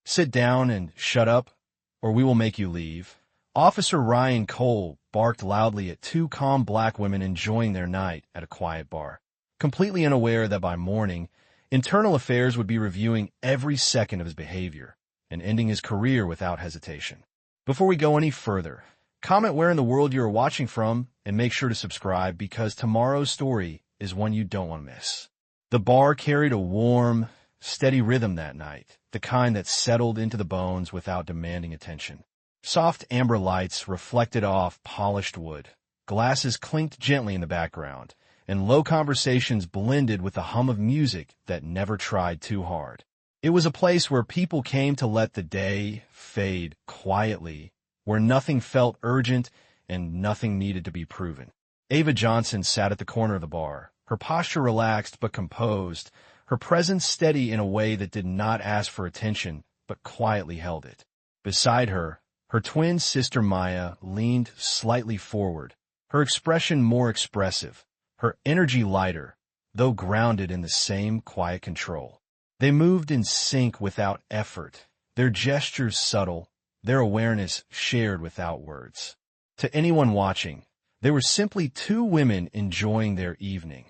Sit down and shut up, or we will make you leave. Officer Ryan Cole barked loudly at two calm black women enjoying their night at a quiet bar, completely unaware that by morning, Internal Affairs would be reviewing every second of his behavior and ending his career without hesitation. Before we go any further, comment where in the world you are watching from and make sure to subscribe because tomorrow's story is one you don't want to miss. The bar carried a warm, steady rhythm that night, the kind that settled into the bones without demanding attention. Soft amber lights reflected off polished wood, glasses clinked gently in the background, and low conversations blended with the hum of music that never tried too hard. It was a place where people came to let the day fade quietly, where nothing felt urgent and nothing needed to be proven. Ava Johnson sat at the corner of the bar, her posture relaxed but composed, her presence steady in a way that did not ask for attention but quietly held it. Beside her, her twin sister Maya leaned slightly forward, her expression more expressive, her energy lighter, though grounded in the same quiet control. They moved in sync without effort, their gestures subtle, their awareness shared without words. To anyone watching, they were simply two women enjoying their evening,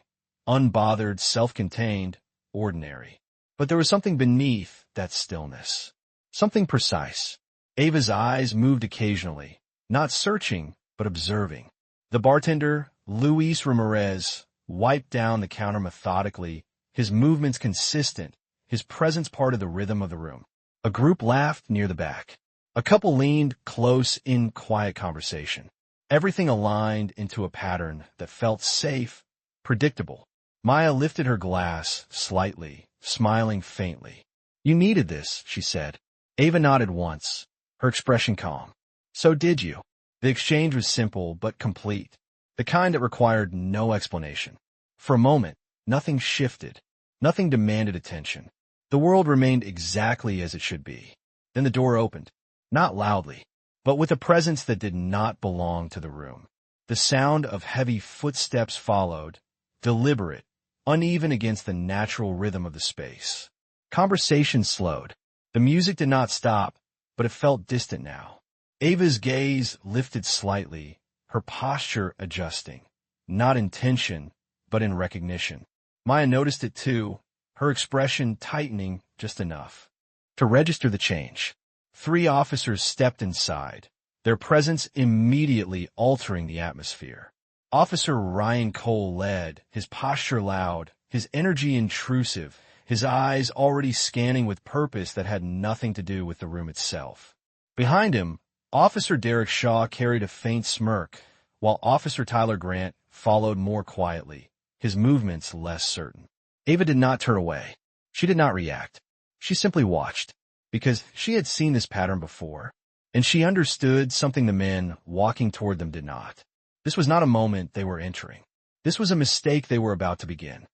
unbothered, self-contained, ordinary. But there was something beneath that stillness, something precise. Ava's eyes moved occasionally, not searching, but observing. The bartender, Luis Ramirez, wiped down the counter methodically, his movements consistent, his presence part of the rhythm of the room. A group laughed near the back. A couple leaned close in quiet conversation. Everything aligned into a pattern that felt safe, predictable. Maya lifted her glass slightly, smiling faintly. "You needed this," she said. Ava nodded once, her expression calm. "So did you." The exchange was simple but complete, the kind that required no explanation. For a moment, nothing shifted, nothing demanded attention. The world remained exactly as it should be. Then the door opened, not loudly, but with a presence that did not belong to the room. The sound of heavy footsteps followed, deliberate, uneven against the natural rhythm of the space. Conversation slowed. The music did not stop, but it felt distant now. Ava's gaze lifted slightly, her posture adjusting, not in tension, but in recognition. Maya noticed it too, her expression tightening just enough to register the change. 3 officers stepped inside, their presence immediately altering the atmosphere. Officer Ryan Cole led, his posture loud, his energy intrusive, his eyes already scanning with purpose that had nothing to do with the room itself. Behind him, Officer Derek Shaw carried a faint smirk, while Officer Tyler Grant followed more quietly, his movements less certain. Ava did not turn away. She did not react. She simply watched, because she had seen this pattern before, and she understood something the men walking toward them did not. This was not a moment they were entering. This was a mistake they were about to begin.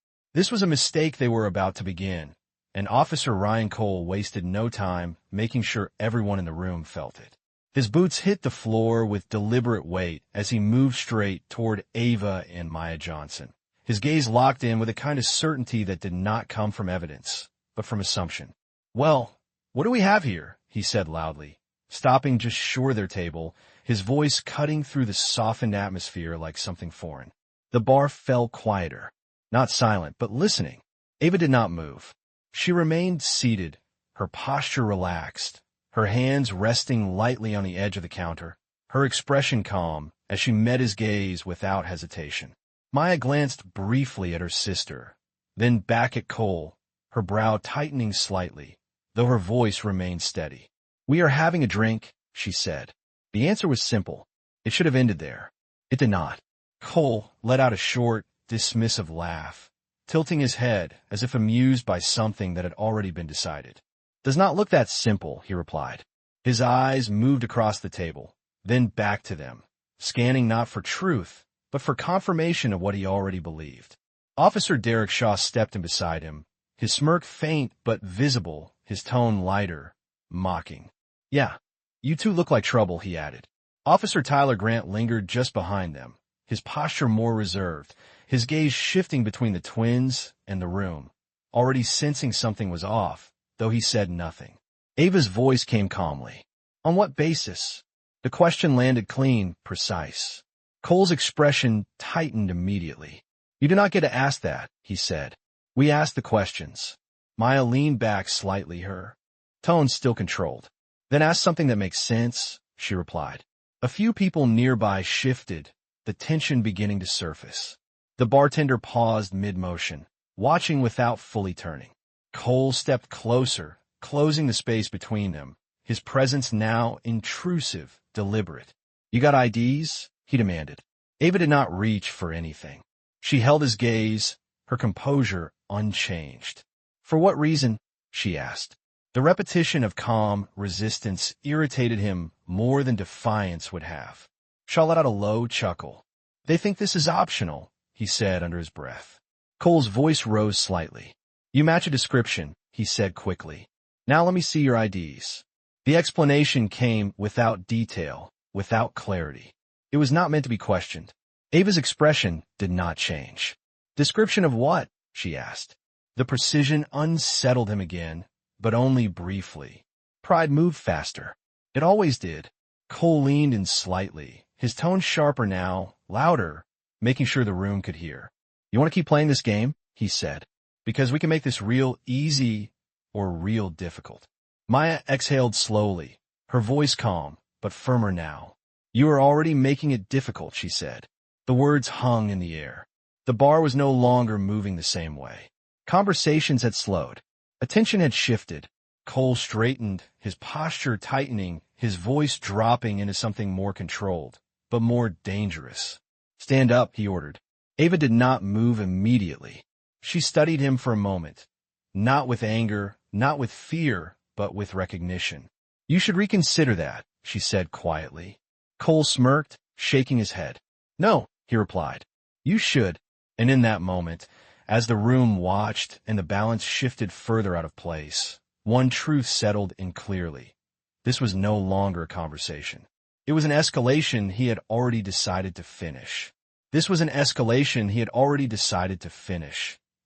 And Officer Ryan Cole wasted no time making sure everyone in the room felt it. His boots hit the floor with deliberate weight as he moved straight toward Ava and Maya Johnson. His gaze locked in with a kind of certainty that did not come from evidence, but from assumption. "Well, what do we have here?" he said loudly, stopping just short of their table, his voice cutting through the softened atmosphere like something foreign. The bar fell quieter, not silent, but listening. Ava did not move. She remained seated, her posture relaxed, her hands resting lightly on the edge of the counter, her expression calm as she met his gaze without hesitation. Maya glanced briefly at her sister, then back at Cole, her brow tightening slightly, though her voice remained steady. "We are having a drink," she said. The answer was simple. It should have ended there. It did not. Cole let out a short, dismissive laugh, tilting his head as if amused by something that had already been decided. "Does not look that simple," he replied. His eyes moved across the table, then back to them, scanning not for truth, but for confirmation of what he already believed. Officer Derek Shaw stepped in beside him, his smirk faint but visible, his tone lighter, mocking. "Yeah, you two look like trouble," he added. Officer Tyler Grant lingered just behind them, his posture more reserved, his gaze shifting between the twins and the room, already sensing something was off, though he said nothing. Ava's voice came calmly. On what basis? The question landed clean, precise. Cole's expression tightened immediately. You do not get to ask that, he said. We ask the questions. Maya leaned back slightly, her tone still controlled. Then ask something that makes sense, she replied. A few people nearby shifted, the tension beginning to surface. The bartender paused mid-motion, watching without fully turning. Cole stepped closer, closing the space between them, his presence now intrusive, deliberate. You got IDs? He demanded. Ava did not reach for anything. She held his gaze, her composure unchanged. For what reason? She asked. The repetition of calm resistance irritated him more than defiance would have. Shaw let out a low chuckle. They think this is optional, he said under his breath. Cole's voice rose slightly. You match a description, he said quickly. Now let me see your IDs. The explanation came without detail, without clarity. It was not meant to be questioned. Ava's expression did not change. Description of what? She asked. The precision unsettled him again, but only briefly. Pride moved faster. It always did. Cole leaned in slightly, his tone sharper now, louder, making sure the room could hear. You want to keep playing this game? He said. Because we can make this real easy or real difficult. Maya exhaled slowly, her voice calm, but firmer now. You are already making it difficult, she said. The words hung in the air. The bar was no longer moving the same way. Conversations had slowed. Attention had shifted. Cole straightened, his posture tightening, his voice dropping into something more controlled, but more dangerous. Stand up, he ordered. Ava did not move immediately. She studied him for a moment, not with anger, not with fear, but with recognition. You should reconsider that, she said quietly. Cole smirked, shaking his head. No, he replied. You should. And in that moment, as the room watched and the balance shifted further out of place, one truth settled in clearly. This was no longer a conversation. It was an escalation he had already decided to finish.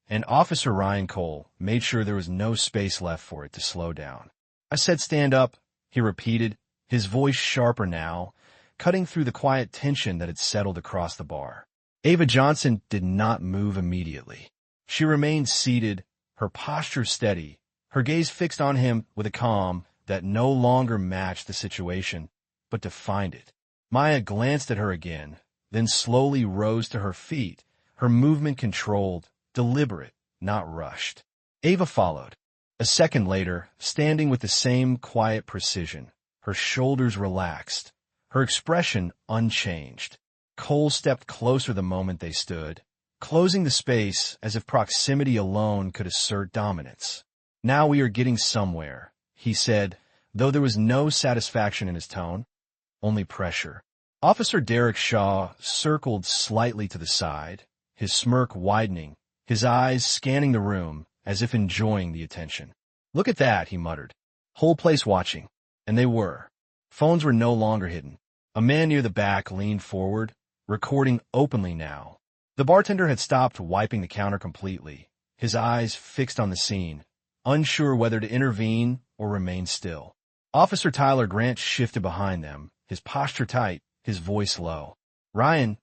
And Officer Ryan Cole made sure there was no space left for it to slow down. I said stand up, he repeated, his voice sharper now, cutting through the quiet tension that had settled across the bar. Ava Johnson did not move immediately. She remained seated, her posture steady, her gaze fixed on him with a calm that no longer matched the situation, but defined it. Maya glanced at her again, then slowly rose to her feet, her movement controlled, deliberate, not rushed. Ava followed. A second later, standing with the same quiet precision, her shoulders relaxed, her expression unchanged. Cole stepped closer the moment they stood, closing the space as if proximity alone could assert dominance. Now we are getting somewhere, he said, though there was no satisfaction in his tone, only pressure. Officer Derek Shaw circled slightly to the side, his smirk widening, his eyes scanning the room as if enjoying the attention. Look at that, he muttered. Whole place watching. And they were. Phones were no longer hidden. A man near the back leaned forward, recording openly now. The bartender had stopped wiping the counter completely, his eyes fixed on the scene, unsure whether to intervene or remain still. Officer Tyler Grant shifted behind them, his posture tight, his voice low. Ryan,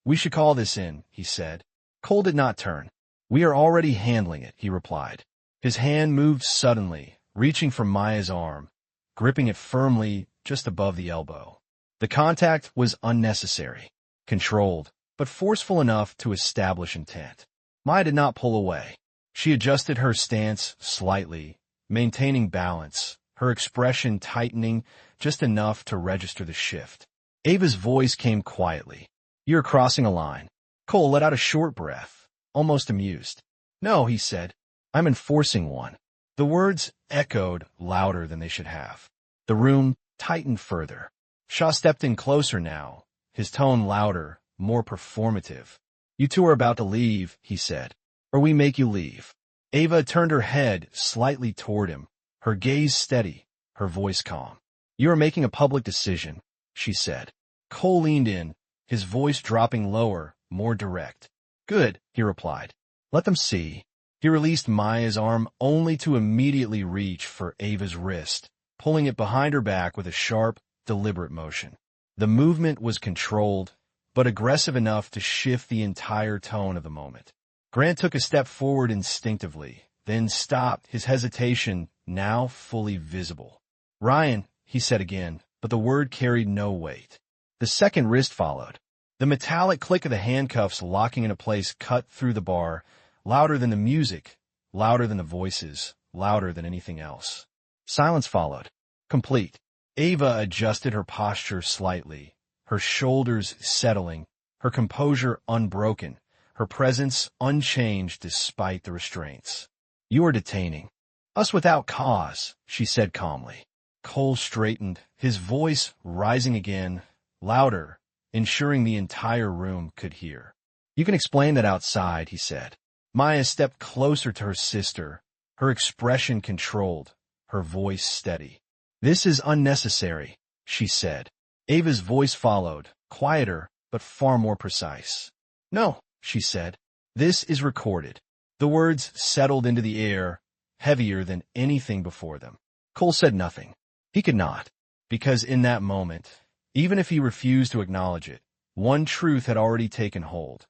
we should call this in, he said. Cole did not turn. We are already handling it, he replied. His hand moved suddenly, reaching for Maya's arm, gripping it firmly just above the elbow. The contact was unnecessary, controlled, but forceful enough to establish intent. Maya did not pull away. She adjusted her stance slightly, maintaining balance, her expression tightening just enough to register the shift. Ava's voice came quietly. You're crossing a line. Cole let out a short breath, almost amused. No, he said. I'm enforcing one. The words echoed louder than they should have. The room tightened further. Shaw stepped in closer now, his tone louder, more performative. You two are about to leave, he said, or we make you leave. Ava turned her head slightly toward him, her gaze steady, her voice calm. You are making a public decision, she said. Cole leaned in, his voice dropping lower, more direct. Good, he replied. Let them see. He released Maya's arm only to immediately reach for Ava's wrist, pulling it behind her back with a sharp, deliberate motion. The movement was controlled, but aggressive enough to shift the entire tone of the moment. Grant took a step forward instinctively, then stopped, his hesitation now fully visible. "Ryan," he said again, but the word carried no weight. The second wrist followed. The metallic click of the handcuffs locking into place cut through the bar, louder than the music, louder than the voices, louder than anything else. Silence followed. Complete. Ava adjusted her posture slightly, her shoulders settling, her composure unbroken, her presence unchanged despite the restraints. "You are detaining us without cause," she said calmly. Cole straightened, his voice rising again, louder, ensuring the entire room could hear. "You can explain that outside," he said. Maya stepped closer to her sister, her expression controlled, her voice steady. "This is unnecessary," she said. Ava's voice followed, quieter, but far more precise. "No," she said. "This is recorded." The words settled into the air, heavier than anything before them. Cole said nothing. He could not, because in that moment, even if he refused to acknowledge it, one truth had already taken hold.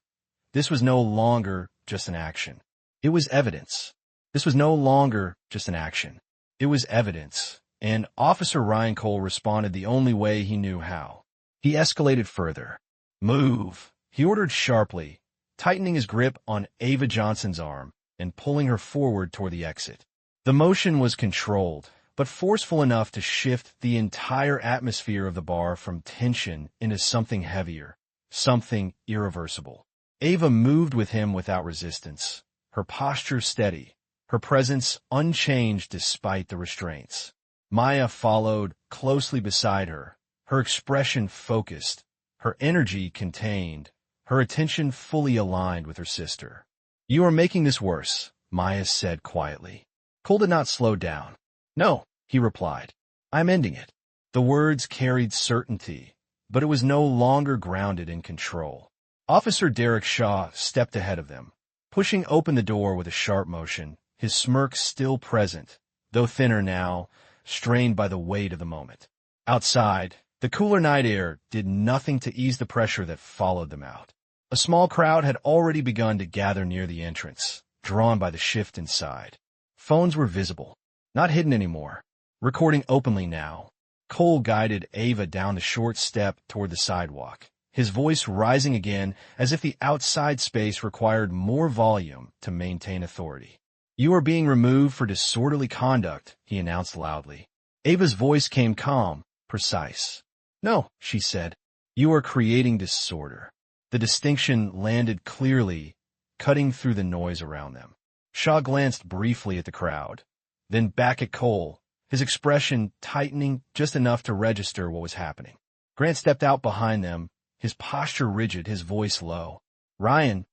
This was no longer just an action. It was evidence. This was no longer just an action. It was evidence, and Officer Ryan Cole responded the only way he knew how. He escalated further. "Move," he ordered sharply, tightening his grip on Ava Johnson's arm and pulling her forward toward the exit. The motion was controlled, but forceful enough to shift the entire atmosphere of the bar from tension into something heavier, something irreversible. Ava moved with him without resistance, her posture steady, her presence unchanged despite the restraints. Maya followed closely beside her, her expression focused, her energy contained, her attention fully aligned with her sister. "You are making this worse," Maya said quietly. Cole did not slow down. "No," he replied. "I'm ending it." The words carried certainty, but it was no longer grounded in control. Officer Derek Shaw stepped ahead of them, pushing open the door with a sharp motion, his smirk still present, though thinner now, strained by the weight of the moment. Outside, the cooler night air did nothing to ease the pressure that followed them out. A small crowd had already begun to gather near the entrance, drawn by the shift inside. Phones were visible, not hidden anymore, recording openly now. Cole guided Ava down the short step toward the sidewalk, his voice rising again as if the outside space required more volume to maintain authority. "You are being removed for disorderly conduct," he announced loudly. Ava's voice came calm, precise. "No," she said. "You are creating disorder." The distinction landed clearly, cutting through the noise around them. Shaw glanced briefly at the crowd, then back at Cole, his expression tightening just enough to register what was happening. Grant stepped out behind them, his posture rigid, his voice low. "Ryan,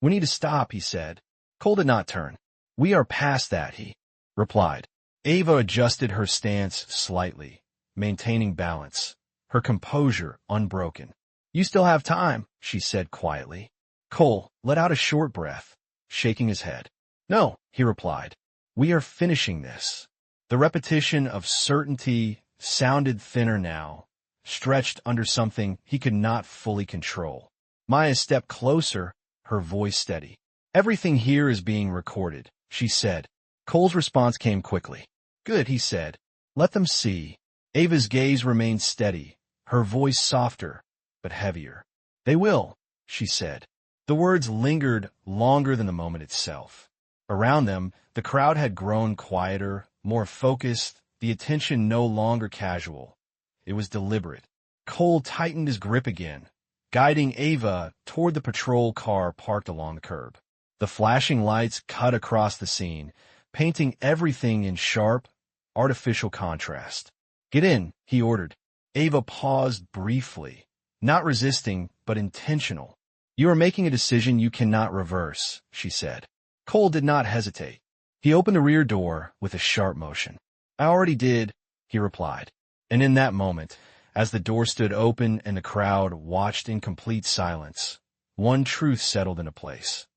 we need to stop," he said. Cole did not turn. "We are past that," he replied. Ava adjusted her stance slightly, maintaining balance, her composure unbroken. "You still have time," she said quietly. Cole let out a short breath, shaking his head. "No," he replied. "We are finishing this." The repetition of certainty sounded thinner now, stretched under something he could not fully control. Maya stepped closer, her voice steady. "Everything here is being recorded," she said. Cole's response came quickly. "Good," he said. "Let them see." Ava's gaze remained steady, her voice softer, but heavier. "They will," she said. The words lingered longer than the moment itself. Around them, the crowd had grown quieter, more focused, the attention no longer casual. It was deliberate. Cole tightened his grip again, guiding Ava toward the patrol car parked along the curb. The flashing lights cut across the scene, painting everything in sharp, artificial contrast. "Get in," he ordered. Ava paused briefly, not resisting, but intentional. "You are making a decision you cannot reverse," she said. Cole did not hesitate. He opened the rear door with a sharp motion. "I already did," he replied. And in that moment, as the door stood open and the crowd watched in complete silence, one truth settled into place.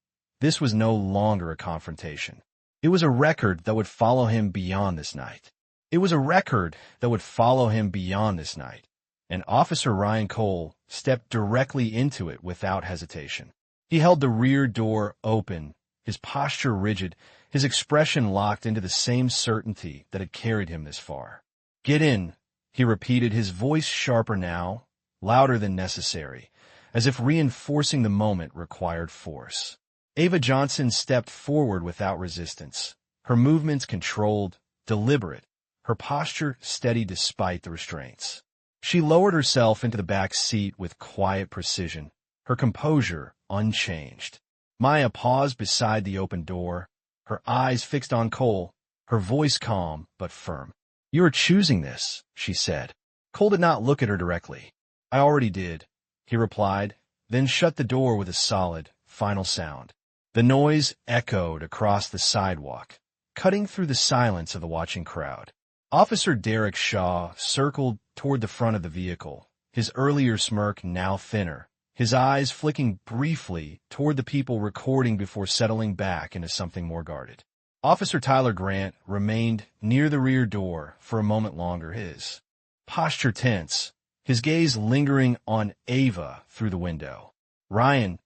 This was no longer a confrontation. It was a record that would follow him beyond this night. It was a record that would follow him beyond this night, and Officer Ryan Cole stepped directly into it without hesitation. He held the rear door open, his posture rigid, his expression locked into the same certainty that had carried him this far. "Get in," he repeated, his voice sharper now, louder than necessary, as if reinforcing the moment required force. Ava Johnson stepped forward without resistance, her movements controlled, deliberate, her posture steady despite the restraints. She lowered herself into the back seat with quiet precision, her composure unchanged. Maya paused beside the open door, her eyes fixed on Cole, her voice calm but firm. "You are choosing this," she said. Cole did not look at her directly. "I already did," he replied, then shut the door with a solid, final sound. The noise echoed across the sidewalk, cutting through the silence of the watching crowd. Officer Derek Shaw circled toward the front of the vehicle, his earlier smirk now thinner, his eyes flicking briefly toward the people recording before settling back into something more guarded. Officer Tyler Grant remained near the rear door for a moment longer, his posture tense, his gaze lingering on Ava through the window. "Ryan,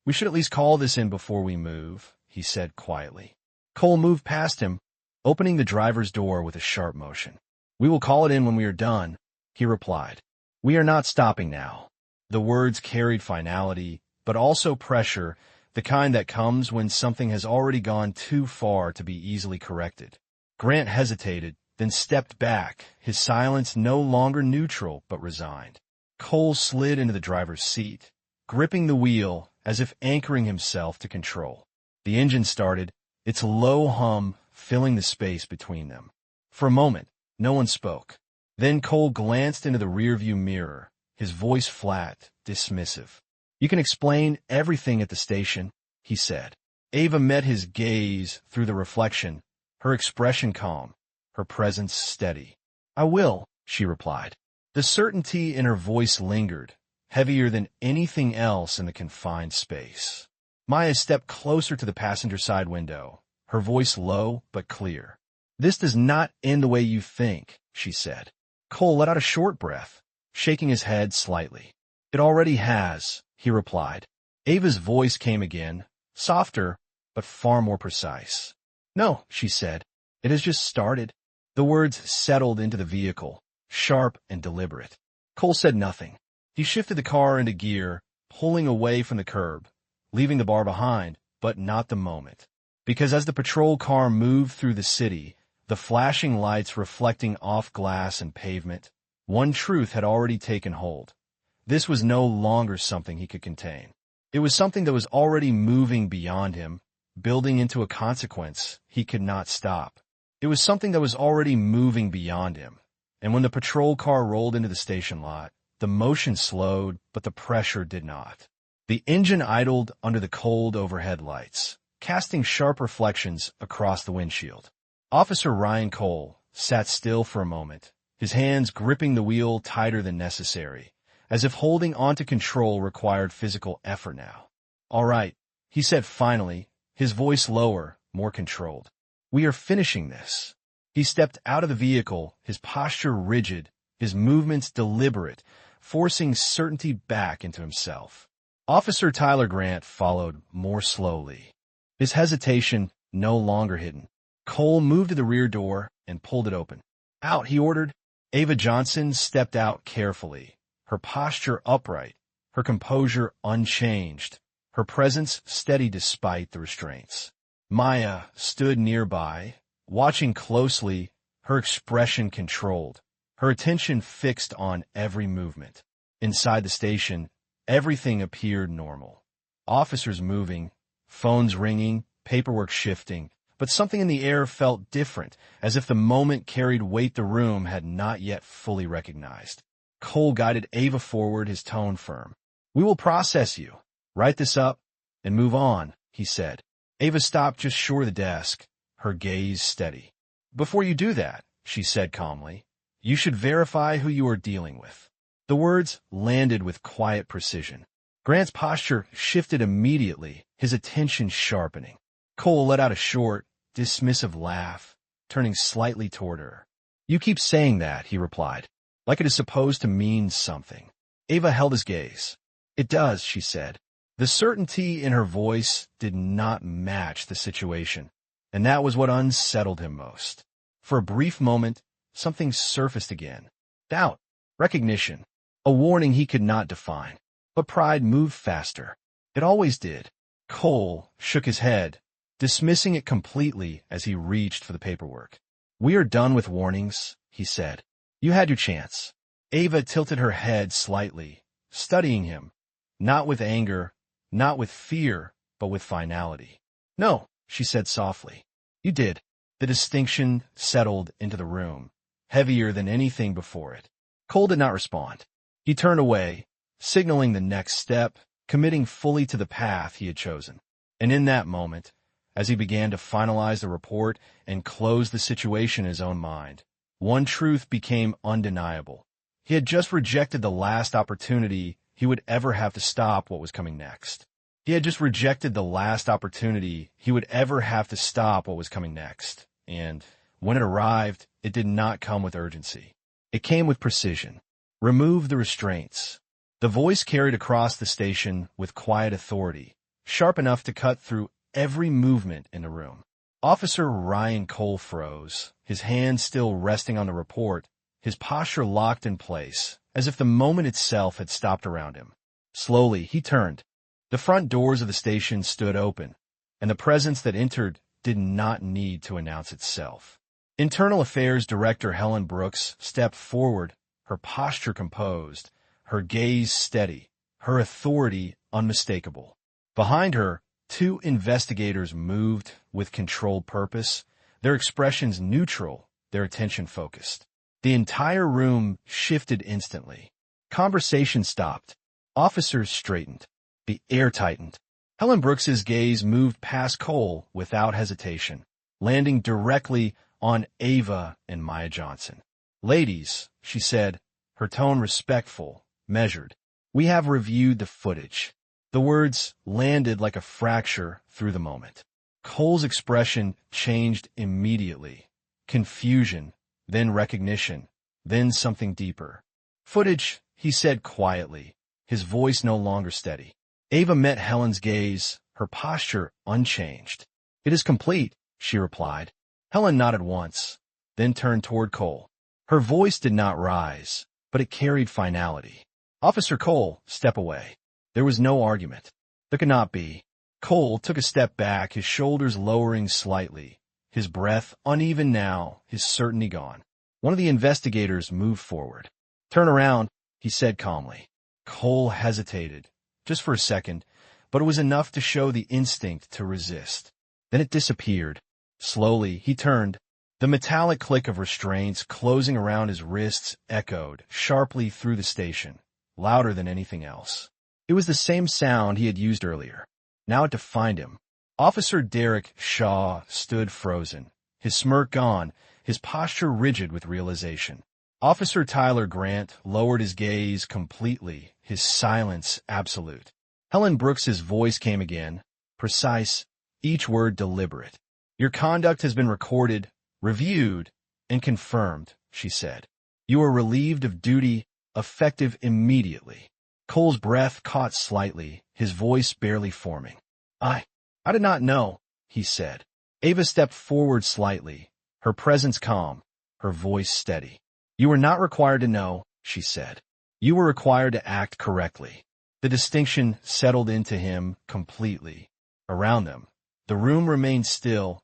we should at least call this in before we move," he said quietly. Cole moved past him, opening the driver's door with a sharp motion. "We will call it in when we are done," he replied. "We are not stopping now." The words carried finality, but also pressure, the kind that comes when something has already gone too far to be easily corrected. Grant hesitated, then stepped back, his silence no longer neutral but resigned. Cole slid into the driver's seat, gripping the wheel as if anchoring himself to control. The engine started, its low hum filling the space between them. For a moment, no one spoke. Then Cole glanced into the rearview mirror, his voice flat, dismissive. "You can explain everything at the station," he said. Ava met his gaze through the reflection, her expression calm, her presence steady. "I will," she replied. The certainty in her voice lingered, heavier than anything else in the confined space. Maya stepped closer to the passenger side window, her voice low but clear. "This does not end the way you think," she said. Cole let out a short breath, shaking his head slightly. "It already has," he replied. Ava's voice came again, softer, but far more precise. "No," she said. "It has just started." The words settled into the vehicle, sharp and deliberate. Cole said nothing. He shifted the car into gear, pulling away from the curb, leaving the bar behind, but not the moment. Because as the patrol car moved through the city, the flashing lights reflecting off glass and pavement, one truth had already taken hold. This was no longer something he could contain. It was something that was already moving beyond him, building into a consequence he could not stop. It was something that was already moving beyond him. And when the patrol car rolled into the station lot, the motion slowed, but the pressure did not. The engine idled under the cold overhead lights, casting sharp reflections across the windshield. Officer Ryan Cole sat still for a moment, his hands gripping the wheel tighter than necessary, as if holding onto control required physical effort now. "All right," he said finally, his voice lower, more controlled. "We are finishing this." He stepped out of the vehicle, his posture rigid, his movements deliberate, forcing certainty back into himself. Officer Tyler Grant followed more slowly, his hesitation no longer hidden. Cole moved to the rear door and pulled it open. "Out," he ordered. Ava Johnson stepped out carefully, her posture upright, her composure unchanged, her presence steady despite the restraints. Maya stood nearby, watching closely, her expression controlled, her attention fixed on every movement. Inside the station, everything appeared normal. Officers moving, phones ringing, paperwork shifting, but something in the air felt different, as if the moment carried weight the room had not yet fully recognized. Cole guided Ava forward, his tone firm. "We will process you, write this up, and move on," he said. Ava stopped just short of the desk, her gaze steady. "Before you do that," she said calmly, "you should verify who you are dealing with." The words landed with quiet precision. Grant's posture shifted immediately, his attention sharpening. Cole let out a short, dismissive laugh, turning slightly toward her. You keep saying that, he replied, like it is supposed to mean something. Ava held his gaze. It does, she said. The certainty in her voice did not match the situation, and that was what unsettled him most. For a brief moment, something surfaced again. Doubt, recognition, a warning he could not define. But pride moved faster. It always did. Cole shook his head, dismissing it completely as he reached for the paperwork. We are done with warnings, he said. You had your chance. Ava tilted her head slightly, studying him, not with anger, not with fear, but with finality. No, she said softly. You did. The distinction settled into the room, heavier than anything before it. Cole did not respond. He turned away, signaling the next step, committing fully to the path he had chosen. And in that moment, as he began to finalize the report and close the situation in his own mind, one truth became undeniable. He had just rejected the last opportunity he would ever have to stop what was coming next. He had just rejected the last opportunity he would ever have to stop what was coming next. And when it arrived, it did not come with urgency. It came with precision. Remove the restraints. The voice carried across the station with quiet authority, sharp enough to cut through every movement in the room. Officer Ryan Cole froze, his hand still resting on the report, his posture locked in place, as if the moment itself had stopped around him. Slowly, he turned. The front doors of the station stood open, and the presence that entered did not need to announce itself. Internal Affairs Director Helen Brooks stepped forward, her posture composed, her gaze steady, her authority unmistakable. Behind her, two investigators moved with controlled purpose, their expressions neutral, their attention focused. The entire room shifted instantly. Conversation stopped. Officers straightened. The air tightened. Helen Brooks's gaze moved past Cole without hesitation, landing directly on Ava and Maya Johnson. Ladies, she said, her tone respectful, measured. We have reviewed the footage. The words landed like a fracture through the moment. Cole's expression changed immediately. Confusion, then recognition, then something deeper. Footage, he said quietly, his voice no longer steady. Ava met Helen's gaze, her posture unchanged. It is complete, she replied. Helen nodded once, then turned toward Cole. Her voice did not rise, but it carried finality. Officer Cole, step away. There was no argument. There could not be. Cole took a step back, his shoulders lowering slightly, his breath uneven now, his certainty gone. One of the investigators moved forward. Turn around, he said calmly. Cole hesitated, just for a second, but it was enough to show the instinct to resist. Then it disappeared. Slowly, he turned. The metallic click of restraints closing around his wrists echoed sharply through the station, louder than anything else. It was the same sound he had used earlier. Now it defined him. Officer Derek Shaw stood frozen, his smirk gone, his posture rigid with realization. Officer Tyler Grant lowered his gaze completely, his silence absolute. Helen Brooks's voice came again, precise, each word deliberate. Your conduct has been recorded, reviewed, and confirmed, she said. You are relieved of duty, effective immediately. Cole's breath caught slightly, his voice barely forming. I did not know, he said. Ava stepped forward slightly, her presence calm, her voice steady. You were not required to know, she said. You were required to act correctly. The distinction settled into him completely. Around them, the room remained still,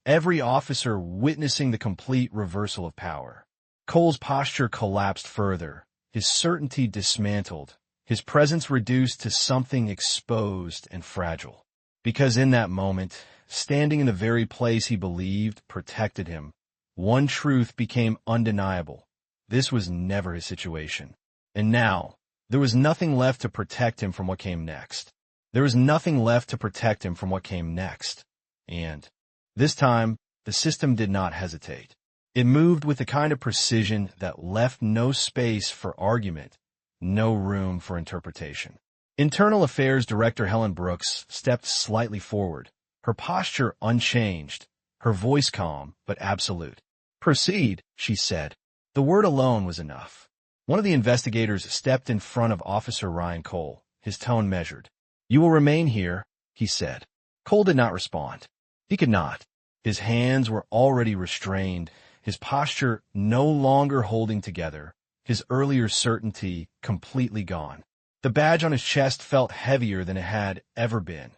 every officer witnessing the complete reversal of power. Cole's posture collapsed further, his certainty dismantled, his presence reduced to something exposed and fragile. Because in that moment, standing in the very place he believed protected him, one truth became undeniable. This was never his situation. And now, there was nothing left to protect him from what came next. There was nothing left to protect him from what came next. And this time, the system did not hesitate. It moved with the kind of precision that left no space for argument, no room for interpretation. Internal Affairs Director Helen Brooks stepped slightly forward, her posture unchanged, her voice calm but absolute. Proceed, she said. The word alone was enough. One of the investigators stepped in front of Officer Ryan Cole, his tone measured. You will remain here, he said. Cole did not respond. He could not. His hands were already restrained, his posture no longer holding together, his earlier certainty completely gone. The badge on his chest felt heavier than it had ever been,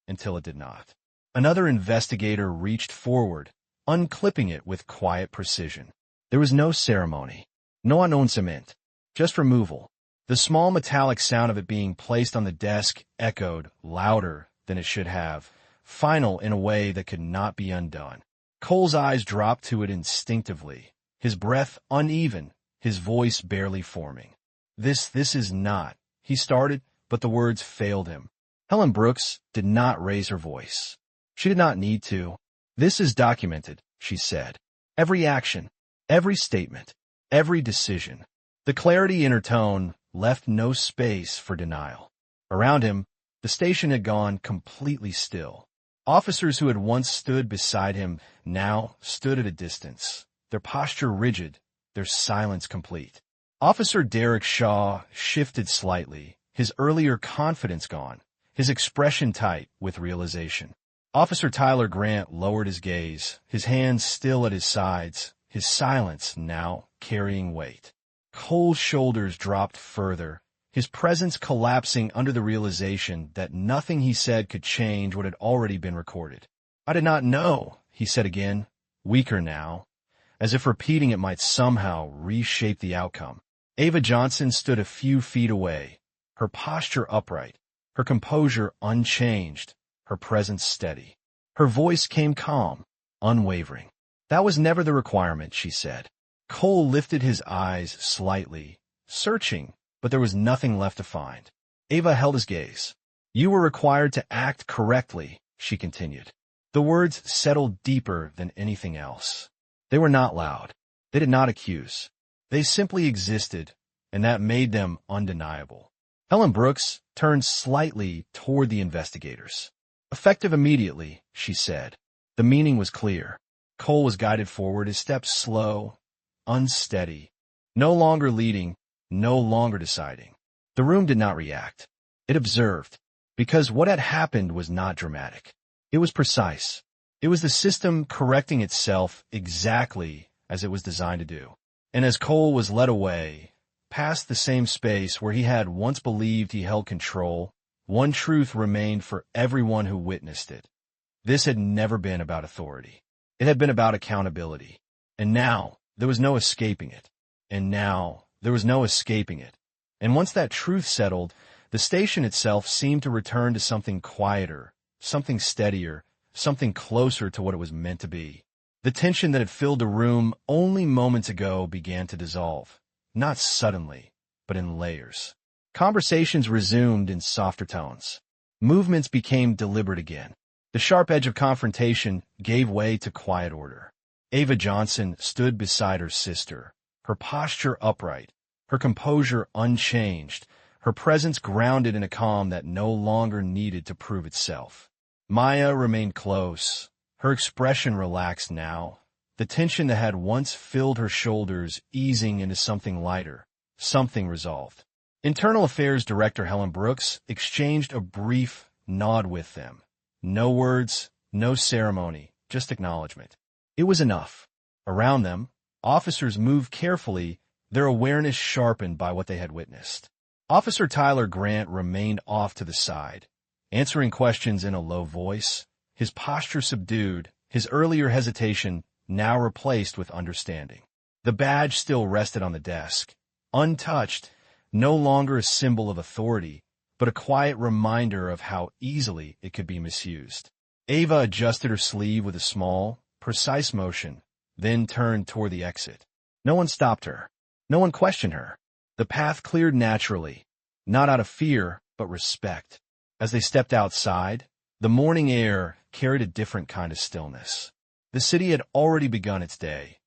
until it did not. Another investigator reached forward, unclipping it with quiet precision. There was no ceremony, no annoncement, just removal. The small metallic sound of it being placed on the desk echoed louder than it should have, final in a way that could not be undone. Cole's eyes dropped to it instinctively, his breath uneven, his voice barely forming. This is not, he started, but the words failed him. Helen Brooks did not raise her voice. She did not need to. This is documented, she said. Every action, every statement, every decision. The clarity in her tone left no space for denial. Around him, the station had gone completely still. Officers who had once stood beside him now stood at a distance, their posture rigid, their silence complete. Officer Derek Shaw shifted slightly, his earlier confidence gone, his expression tight with realization. Officer Tyler Grant lowered his gaze, his hands still at his sides, his silence now carrying weight. Cole's shoulders dropped further, his presence collapsing under the realization that nothing he said could change what had already been recorded. I did not know, he said again, weaker now, as if repeating it might somehow reshape the outcome. Ava Johnson stood a few feet away, her posture upright, her composure unchanged, her presence steady. Her voice came calm, unwavering. That was never the requirement, she said. Cole lifted his eyes slightly, searching, but there was nothing left to find. Ava held his gaze. You were required to act correctly, she continued. The words settled deeper than anything else. They were not loud. They did not accuse. They simply existed, and that made them undeniable. Helen Brooks turned slightly toward the investigators. Effective immediately, she said. The meaning was clear. Cole was guided forward, his steps slow, unsteady, no longer leading, no longer deciding. The room did not react. It observed, because what had happened was not dramatic. It was precise. It was the system correcting itself exactly as it was designed to do. And as Cole was led away, past the same space where he had once believed he held control, one truth remained for everyone who witnessed it. This had never been about authority. It had been about accountability. And now, there was no escaping it. And once that truth settled, the station itself seemed to return to something quieter, something steadier, something closer to what it was meant to be. The tension that had filled the room only moments ago began to dissolve, not suddenly, but in layers. Conversations resumed in softer tones. Movements became deliberate again. The sharp edge of confrontation gave way to quiet order. Ava Johnson stood beside her sister, her posture upright, her composure unchanged, her presence grounded in a calm that no longer needed to prove itself. Maya remained close, her expression relaxed now, the tension that had once filled her shoulders easing into something lighter, something resolved. Internal Affairs Director Helen Brooks exchanged a brief nod with them. No words, no ceremony, just acknowledgement. It was enough. Around them, officers moved carefully, their awareness sharpened by what they had witnessed. Officer Tyler Grant remained off to the side, answering questions in a low voice, his posture subdued, his earlier hesitation now replaced with understanding. The badge still rested on the desk, untouched, no longer a symbol of authority, but a quiet reminder of how easily it could be misused. Ava adjusted her sleeve with a small, precise motion, then turned toward the exit. No one stopped her. No one questioned her. The path cleared naturally, not out of fear, but respect. As they stepped outside, the morning air carried a different kind of stillness. The city had already begun its day.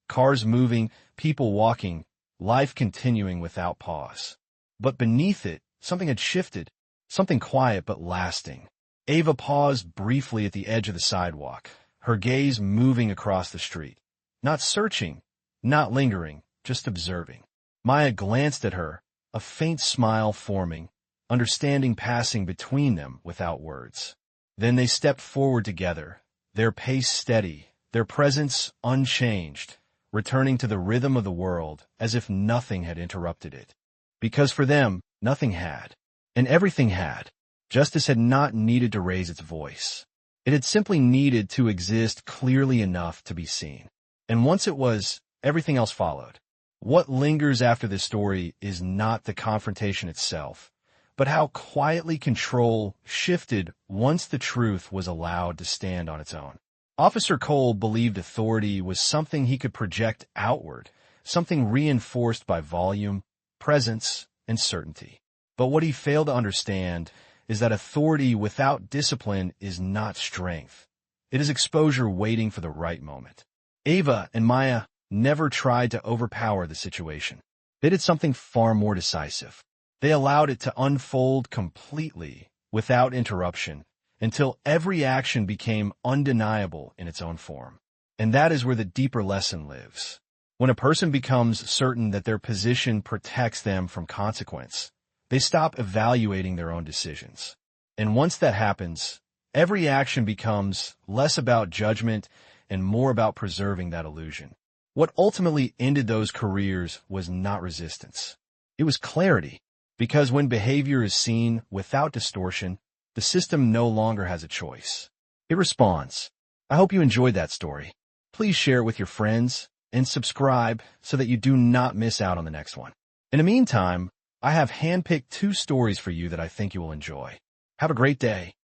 Cars moving, people walking, life continuing without pause. But beneath it, something had shifted, something quiet but lasting. Ava paused briefly at the edge of the sidewalk, her gaze moving across the street. Not searching, not lingering, just observing. Maya glanced at her, a faint smile forming, understanding passing between them without words. Then they stepped forward together, their pace steady, their presence unchanged, returning to the rhythm of the world as if nothing had interrupted it. Because for them, nothing had. And everything had. Justice had not needed to raise its voice. It had simply needed to exist clearly enough to be seen. And once it was, everything else followed. What lingers after this story is not the confrontation itself, but how quietly control shifted once the truth was allowed to stand on its own. Officer Cole believed authority was something he could project outward, something reinforced by volume, presence, and certainty. But what he failed to understand is that authority without discipline is not strength. It is exposure waiting for the right moment. Ava and Maya never tried to overpower the situation. They did something far more decisive. They allowed it to unfold completely, without interruption, until every action became undeniable in its own form. And that is where the deeper lesson lives. When a person becomes certain that their position protects them from consequence, they stop evaluating their own decisions. And once that happens, every action becomes less about judgment and more about preserving that illusion. What ultimately ended those careers was not resistance. It was clarity, because when behavior is seen without distortion, the system no longer has a choice. It responds. I hope you enjoyed that story. Please share it with your friends and subscribe so that you do not miss out on the next one. In the meantime, I have handpicked 2 stories for you that I think you will enjoy. Have a great day.